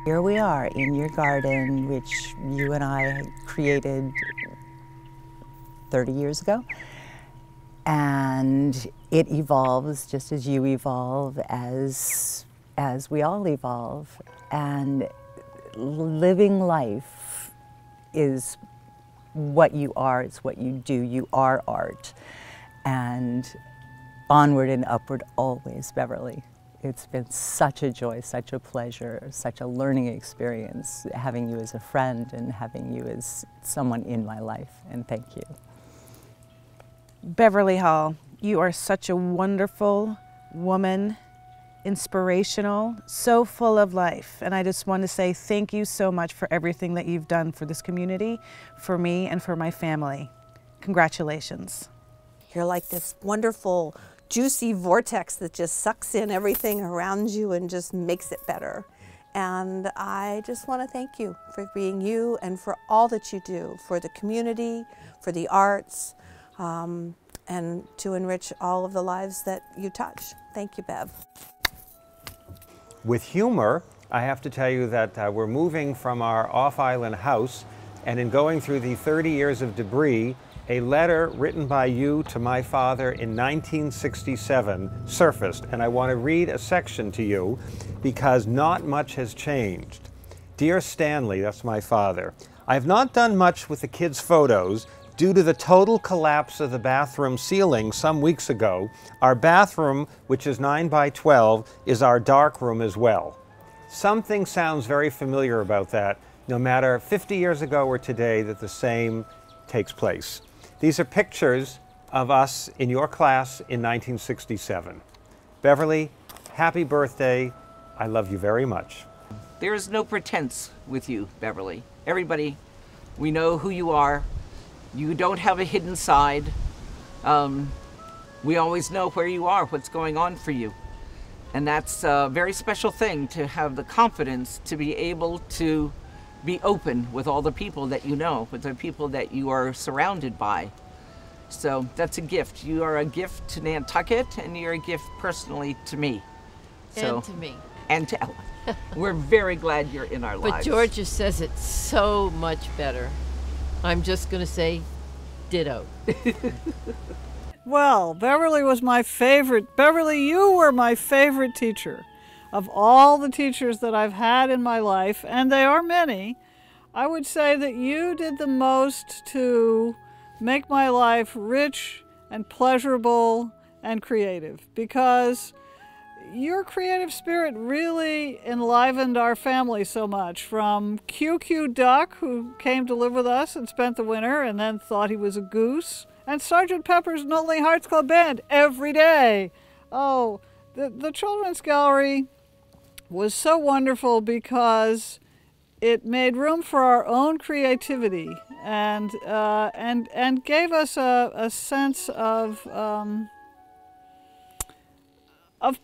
Here we are in your garden, which you and I created 30 years ago. And it evolves just as you evolve, as we all evolve. And living life is what you are, it's what you do. You are art. And onward and upward always, Beverly. It's been such a joy, such a pleasure, such a learning experience having you as a friend and having you as someone in my life, and thank you. Beverly Hall, you are such a wonderful woman, inspirational, so full of life, and I just want to say thank you so much for everything that you've done for this community, for me, and for my family. Congratulations. You're like this wonderful, juicy vortex that just sucks in everything around you and just makes it better. And I just want to thank you for being you and for all that you do for the community, for the arts, and to enrich all of the lives that you touch. Thank you, Bev. With humor, I have to tell you that we're moving from our off-island house, and in going through the 30 years of debris, a letter written by you to my father in 1967 surfaced, and I want to read a section to you because not much has changed. Dear Stanley, that's my father, I have not done much with the kids' photos due to the total collapse of the bathroom ceiling some weeks ago. Our bathroom, which is 9 by 12, is our dark room as well. Something sounds very familiar about that, no matter 50 years ago or today, that the same takes place. These are pictures of us in your class in 1967. Beverly, happy birthday. I love you very much. There is no pretense with you, Beverly. Everybody, we know who you are. You don't have a hidden side. We always know where you are, what's going on for you. And that's a very special thing, to have the confidence to be able to be open with all the people that you know, with the people that you are surrounded by. So that's a gift. You are a gift to Nantucket, and you're a gift personally to me. And to me. And to Ella. We're very glad you're in our lives. But Georgia says it so much better. I'm just going to say ditto. Well, Beverly was my favorite. Beverly, you were my favorite teacher. Of all the teachers that I've had in my life, and they are many, I would say that you did the most to make my life rich and pleasurable and creative, because your creative spirit really enlivened our family so much. From QQ Duck, who came to live with us and spent the winter and then thought he was a goose, and Sgt. Pepper's Lonely Hearts Club Band every day. Oh, the Children's Gallery was so wonderful because it made room for our own creativity and gave us a sense of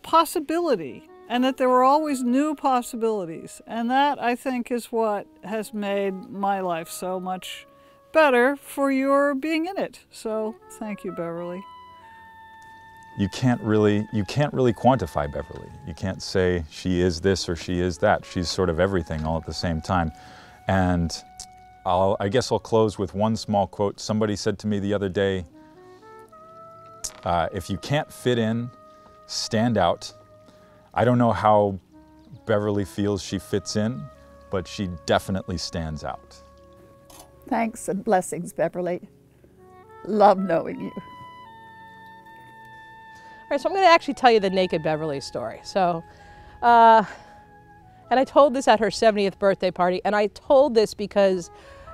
possibility, and that there were always new possibilities. And that, I think, is what has made my life so much better for your being in it. So thank you, Beverly. You can't really quantify Beverly. You can't say she is this or she is that. She's sort of everything all at the same time. And I guess I'll close with one small quote. Somebody said to me the other day, if you can't fit in, stand out. I don't know how Beverly feels she fits in, but she definitely stands out. Thanks and blessings, Beverly. Love knowing you. All right, so I'm going to actually tell you the Naked Beverly story. So, and I told this at her 70th birthday party, and I told this because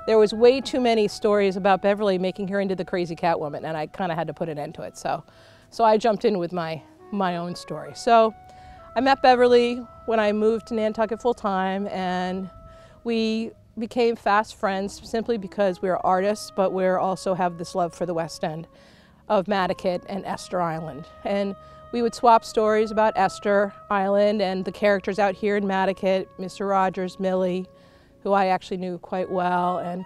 there was way too many stories about Beverly making her into the crazy Catwoman, and I kind of had to put an end to it. So I jumped in with my own story. So I met Beverly when I moved to Nantucket full-time, and we became fast friends simply because we're artists, but we also have this love for the West End of Nantucket and Esther Island. And we would swap stories about Esther Island and the characters out here in Nantucket, Mr. Rogers, Millie, who I actually knew quite well. And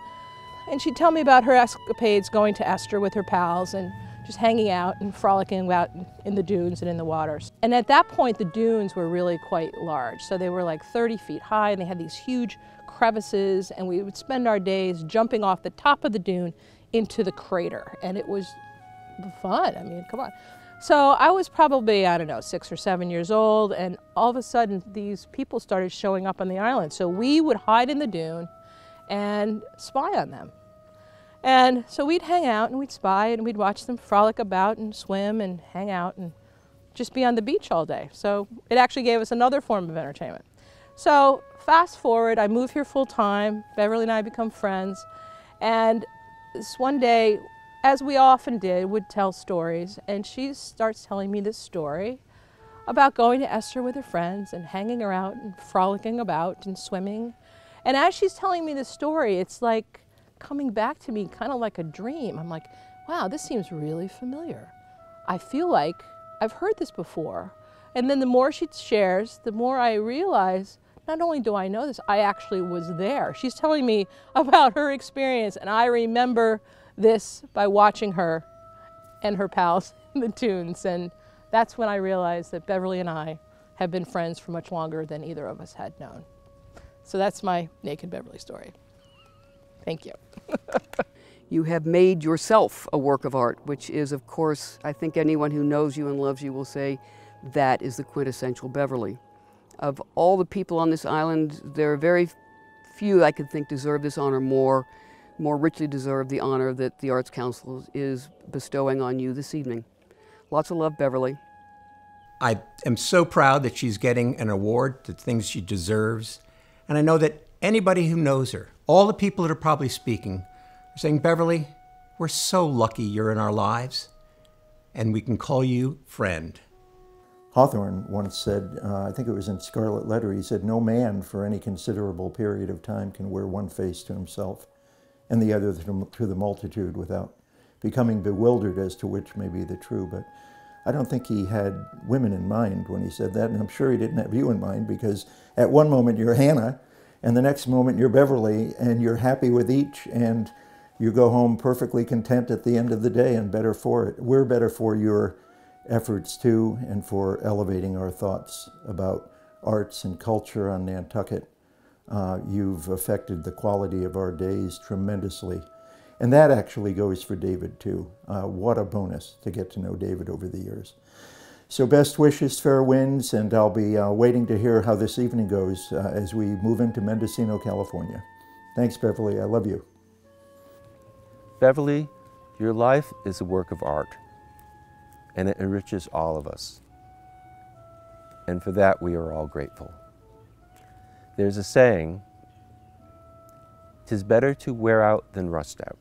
she'd tell me about her escapades going to Esther with her pals, and just hanging out and frolicking about in the dunes and in the waters. And at that point, the dunes were really quite large. So they were like 30 feet high, and they had these huge crevices, and we would spend our days jumping off the top of the dune into the crater. And it was fun. I mean, come on. So I was probably, I don't know, 6 or 7 years old, and all of a sudden these people started showing up on the island. So we would hide in the dune and spy on them. And so we'd hang out and we'd spy and we'd watch them frolic about and swim and hang out and just be on the beach all day. So it actually gave us another form of entertainment. So fast forward, I move here full time. Beverly and I become friends. And this one day, as we often did, would tell stories, and she starts telling me this story about going to Esther with her friends and hanging around and frolicking about and swimming. And as she's telling me this story, it's like coming back to me kind of like a dream. I'm like, wow, this seems really familiar. I feel like I've heard this before. And then the more she shares, the more I realize, not only do I know this, I actually was there. She's telling me about her experience, and I remember this by watching her and her pals in the dunes. And that's when I realized that Beverly and I have been friends for much longer than either of us had known. So that's my Naked Beverly story. Thank you. You have made yourself a work of art, which is, of course, I think anyone who knows you and loves you will say that is the quintessential Beverly. Of all the people on this island, there are very few I could think deserve this honor more richly deserve the honor that the Arts Council is bestowing on you this evening. Lots of love, Beverly. I am so proud that she's getting an award, the things she deserves. And I know that anybody who knows her, all the people that are probably speaking, are saying, Beverly, we're so lucky you're in our lives, and we can call you friend. Hawthorne once said, I think it was in Scarlet Letter, he said, no man for any considerable period of time can wear one face to himself and the other to the multitude without becoming bewildered as to which may be the true. But I don't think he had women in mind when he said that, and I'm sure he didn't have you in mind, because at one moment you're Hannah, and the next moment you're Beverly, and you're happy with each, and you go home perfectly content at the end of the day and better for it. We're better for your efforts too, and for elevating our thoughts about arts and culture on Nantucket. You've affected the quality of our days tremendously. And that actually goes for David too. What a bonus to get to know David over the years. So best wishes, fair winds, and I'll be waiting to hear how this evening goes as we move into Mendocino, California. Thanks, Beverly. I love you. Beverly, your life is a work of art, and it enriches all of us. And for that, we are all grateful. There's a saying, "'Tis better to wear out than rust out."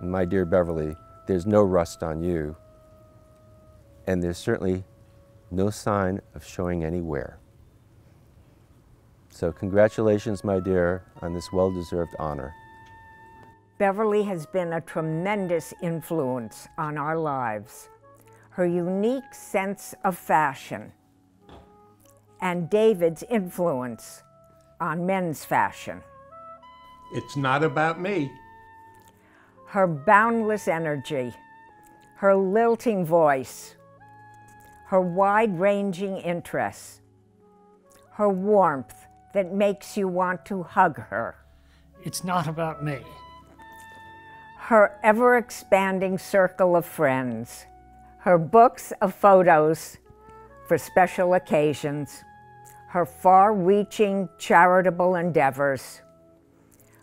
My dear Beverly, there's no rust on you, and there's certainly no sign of showing any wear. So congratulations, my dear, on this well-deserved honor. Beverly has been a tremendous influence on our lives. Her unique sense of fashion and David's influence on men's fashion. It's not about me. Her boundless energy, her lilting voice, her wide-ranging interests, her warmth that makes you want to hug her. It's not about me. Her ever-expanding circle of friends, her books of photos for special occasions, her far-reaching charitable endeavors,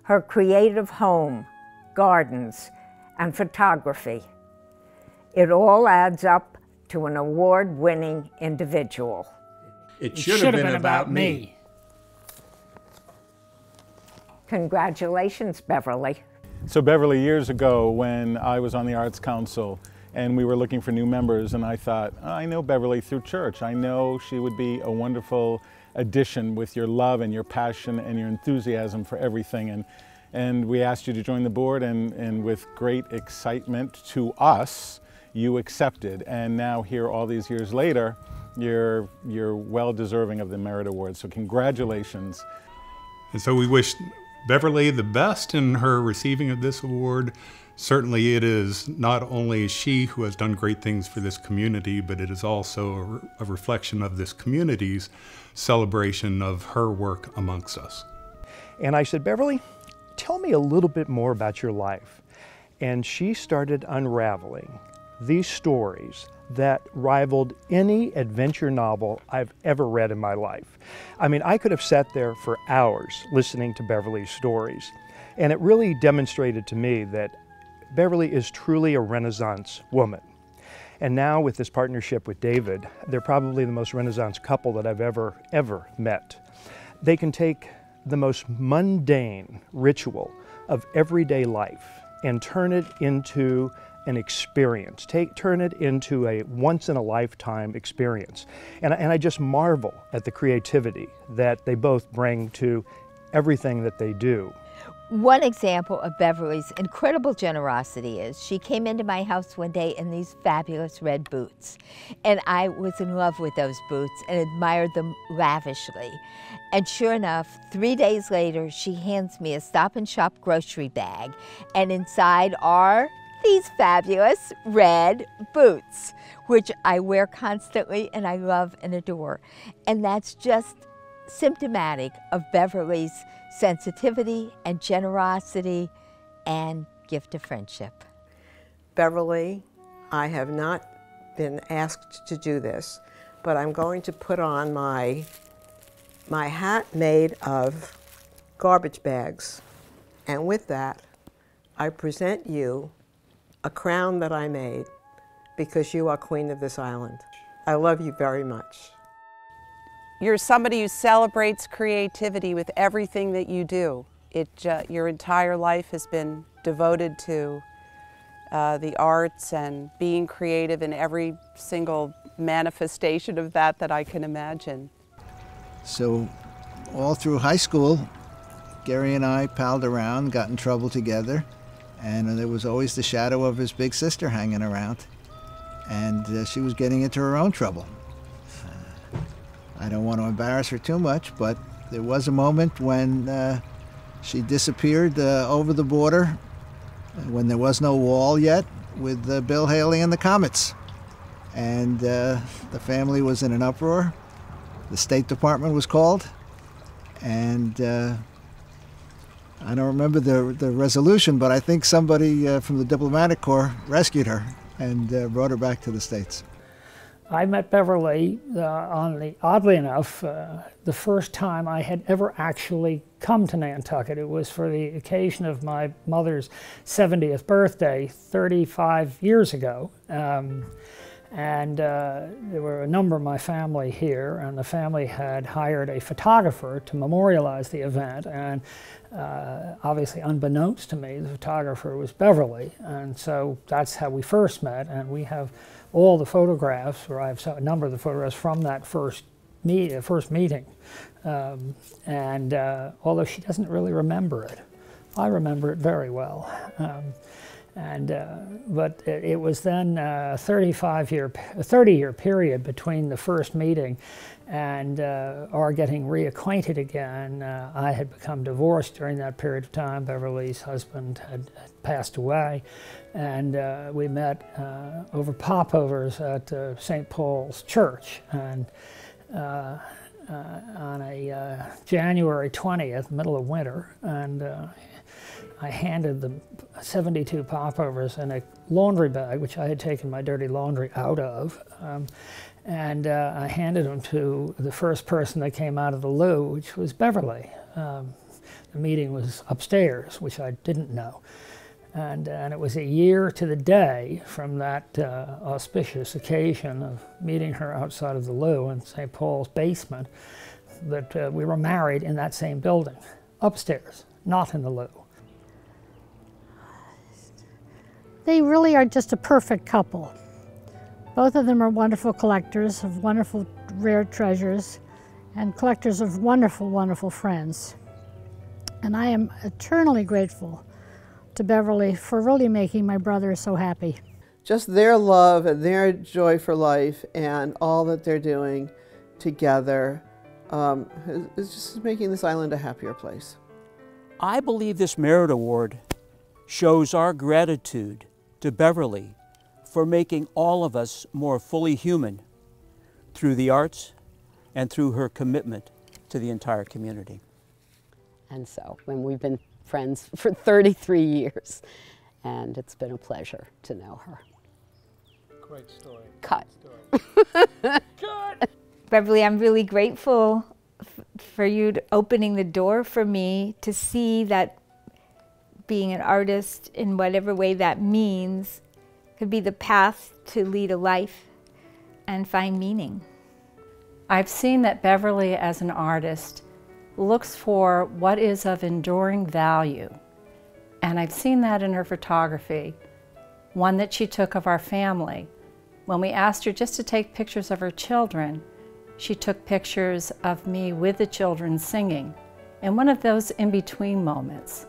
her creative home, gardens, and photography. It all adds up to an award-winning individual. It should have been about me. Congratulations, Beverly. So Beverly, years ago when I was on the Arts Council and we were looking for new members, and I thought, I know Beverly through church. I know she would be a wonderful addition with your love and your passion and your enthusiasm for everything. And we asked you to join the board, and with great excitement to us, you accepted. And now here all these years later, you're well deserving of the Merit Award. So congratulations. And so we wish Beverly the best in her receiving of this award. Certainly it is not only she who has done great things for this community, but it is also a reflection of this community's celebration of her work amongst us. And I said, Beverly, tell me a little bit more about your life. And she started unraveling these stories that rivaled any adventure novel I've ever read in my life. I mean, I could have sat there for hours listening to Beverly's stories. And it really demonstrated to me that Beverly is truly a Renaissance woman. And now with this partnership with David, they're probably the most Renaissance couple that I've ever met. They can take the most mundane ritual of everyday life and turn it into an experience, turn it into a once-in-a-lifetime experience. And I just marvel at the creativity that they both bring to everything that they do. One example of Beverly's incredible generosity is she came into my house one day in these fabulous red boots. And I was in love with those boots and admired them lavishly. And sure enough, 3 days later, she hands me a Stop and Shop grocery bag. And inside are these fabulous red boots, which I wear constantly and I love and adore. And that's just symptomatic of Beverly's sensitivity and generosity and gift of friendship. Beverly, I have not been asked to do this, but I'm going to put on my hat made of garbage bags. And with that, I present you a crown that I made because you are queen of this island. I love you very much. You're somebody who celebrates creativity with everything that you do. Your entire life has been devoted to the arts and being creative in every single manifestation of that I can imagine. So all through high school, Gary and I palled around, got in trouble together, and there was always the shadow of his big sister hanging around. And she was getting into her own trouble. I don't want to embarrass her too much, but there was a moment when she disappeared over the border when there was no wall yet with Bill Haley and the Comets. And the family was in an uproar. The State Department was called, and I don't remember the resolution, but I think somebody from the diplomatic corps rescued her and brought her back to the States. I met Beverly oddly enough, the first time I had ever actually come to Nantucket. It was for the occasion of my mother's 70th birthday 35 years ago. And there were a number of my family here, and the family had hired a photographer to memorialize the event. And obviously, unbeknownst to me, the photographer was Beverly. And so that's how we first met. And we have all the photographs, or I have a number of the photographs from that first meeting. Although she doesn't really remember it, I remember it very well. But it was then a 30-year period between the first meeting and our getting reacquainted again. I had become divorced during that period of time. Beverly's husband had passed away, and we met over popovers at St. Paul's Church. And on a January 20th, middle of winter, and I handed them 72 popovers in a laundry bag, which I had taken my dirty laundry out of. I handed them to the first person that came out of the loo, which was Beverly. The meeting was upstairs, which I didn't know. And it was a year to the day from that auspicious occasion of meeting her outside of the loo in St. Paul's basement that we were married in that same building, upstairs, not in the loo. They really are just a perfect couple. Both of them are wonderful collectors of wonderful rare treasures and collectors of wonderful, wonderful friends. And I am eternally grateful to Beverly for really making my brother so happy. Just their love and their joy for life and all that they're doing together is just making this island a happier place. I believe this Merit Award shows our gratitude to Beverly for making all of us more fully human through the arts and through her commitment to the entire community. And so, when we've been friends for 33 years, and it's been a pleasure to know her. Great story. Cut. Beverly, I'm really grateful for you opening the door for me to see that being an artist, in whatever way that means, could be the path to lead a life and find meaning. I've seen that Beverly, as an artist, looks for what is of enduring value. And I've seen that in her photography, one that she took of our family. When we asked her just to take pictures of her children, she took pictures of me with the children singing, in one of those in-between moments.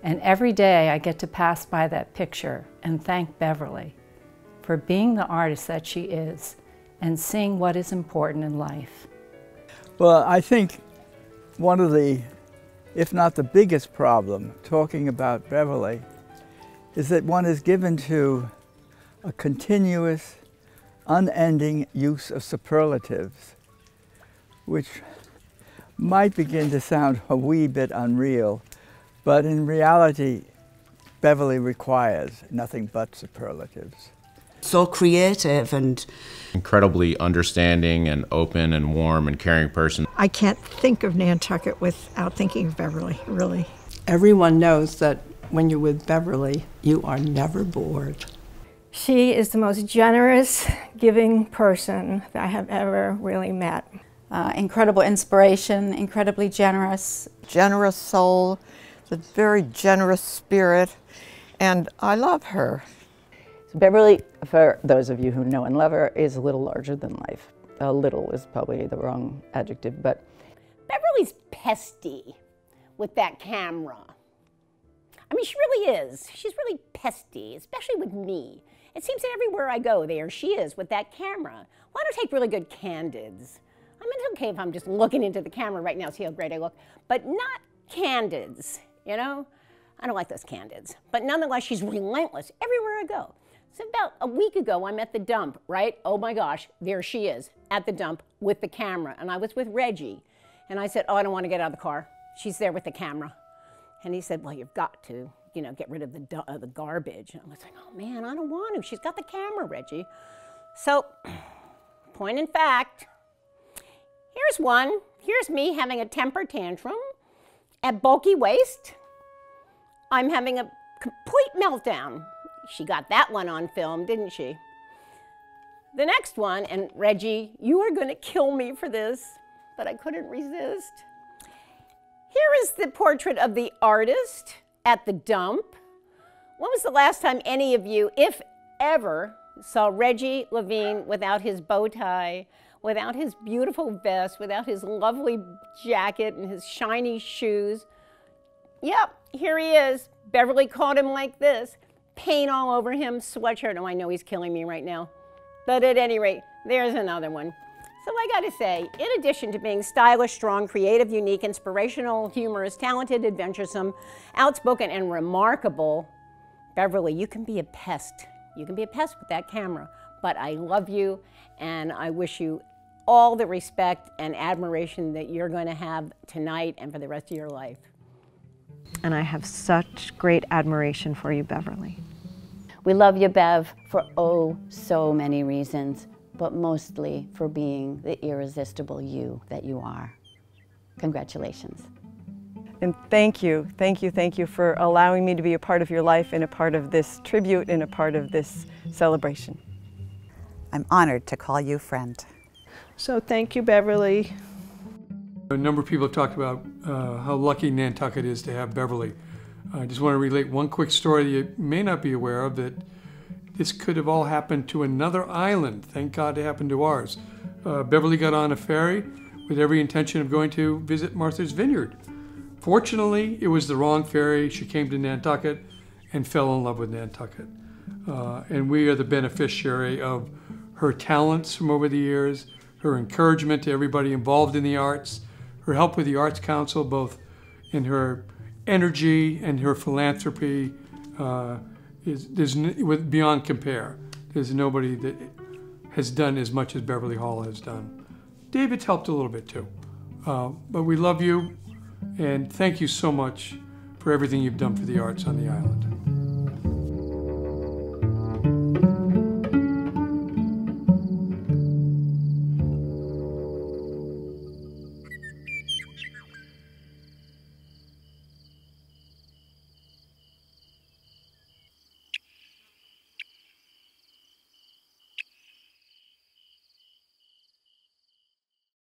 And every day I get to pass by that picture and thank Beverly for being the artist that she is and seeing what is important in life. Well, I think one of the, if not the biggest problem, talking about Beverly, is that one is given to a continuous, unending use of superlatives, which might begin to sound a wee bit unreal, but in reality, Beverly requires nothing but superlatives. So creative and incredibly understanding and open and warm and caring person. I can't think of Nantucket without thinking of Beverly, really. Everyone knows that when you're with Beverly, you are never bored. She is the most generous, giving person that I have ever really met. Incredible inspiration, incredibly generous. Generous soul, a very generous spirit, and I love her. So Beverly, for those of you who know and love her, is a little larger than life. A little is probably the wrong adjective, but Beverly's pesty with that camera. I mean, she really is. She's really pesty, especially with me. It seems that everywhere I go, there she is with that camera. Why don't I take really good candids? I mean, it's okay if I'm just looking into the camera right now, see how great I look, but not candids, you know? I don't like those candids. But nonetheless, she's relentless everywhere I go. So about a week ago, I'm at the dump, right? Oh my gosh, there she is at the dump with the camera. And I was with Reggie. And I said, oh, I don't want to get out of the car. She's there with the camera. And he said, well, you've got to, you know, get rid of the garbage. And I was like, oh man, I don't want to. She's got the camera, Reggie. So, point in fact, here's one. Here's me having a temper tantrum at Bulky Waste. I'm having a complete meltdown. She got that one on film, didn't she? The next one, and Reggie, you are going to kill me for this, but I couldn't resist. Here is the portrait of the artist at the dump. When was the last time any of you, if ever, saw Reggie Levine without his bow tie, without his beautiful vest, without his lovely jacket and his shiny shoes? Yep, here he is. Beverly caught him like this. Paint all over him, sweatshirt. Oh, I know he's killing me right now. But at any rate, there's another one. So I gotta say, in addition to being stylish, strong, creative, unique, inspirational, humorous, talented, adventuresome, outspoken, and remarkable, Beverly, you can be a pest. You can be a pest with that camera. But I love you, and I wish you all the respect and admiration that you're going to have tonight and for the rest of your life. And I have such great admiration for you, Beverly. we love you, Bev, for oh so many reasons, but mostly for being the irresistible you that you are. Congratulations. And thank you for allowing me to be a part of your life and a part of this tribute and a part of this celebration. I'm honored to call you friend. So thank you, Beverly. A number of people have talked about how lucky Nantucket is to have Beverly. I just want to relate one quick story that you may not be aware of, that this could have all happened to another island. Thank God it happened to ours. Beverly got on a ferry with every intention of going to visit Martha's Vineyard. Fortunately, it was the wrong ferry. She came to Nantucket and fell in love with Nantucket. And we are the beneficiary of her talents from over the years, her encouragement to everybody involved in the arts, her help with the Arts Council, both in her energy and her philanthropy, with beyond compare. There's nobody that has done as much as Beverly Hall has done. David's helped a little bit too. But we love you, and thank you so much for everything you've done for the arts on the island.